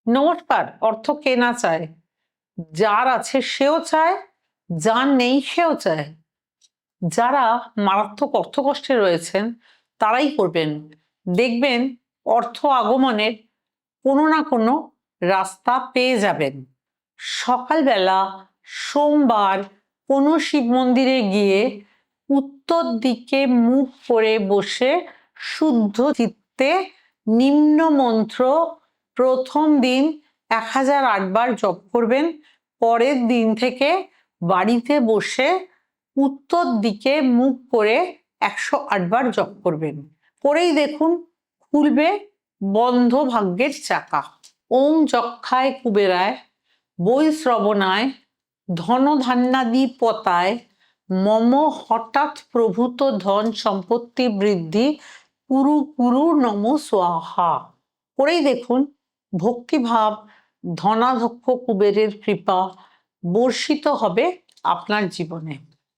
নমস্কার। অর্থ কে না চায়? যার আছে সেও চায়, যার নেই সেও চায়। যারা মারাত্মক অর্থকষ্টে রয়েছেন তারাই করবেন। দেখবেন অর্থ আগমনের কোনো না কোনো রাস্তা পেয়ে যাবেন। সকালবেলা সোমবার কোনো শিব মন্দিরে গিয়ে উত্তর দিকে মুখ করে বসে শুদ্ধ চিত্তে নিম্ন মন্ত্র প্রথম দিন 1008 বার জপ করবেন। পরের দিন থেকে বাড়িতে বসে উত্তর দিকে মুখ করে 108 বার জপ করবেন। করেই দেখুন খুলবে বন্ধ ভাগ্যের চাকা। ওম যক্ষায় কুবেরায় বৈশ্রবণায় ধনধান্যাদি পতায় মম হঠাৎ প্রভূত ধন সম্পত্তি বৃদ্ধি কুরু কুরু নম স্বাহা। করেই দেখুন ভক্তিভাব ধনাধ্যক্ষ কুবেরের কৃপা বর্ষিত হবে আপনার জীবনে।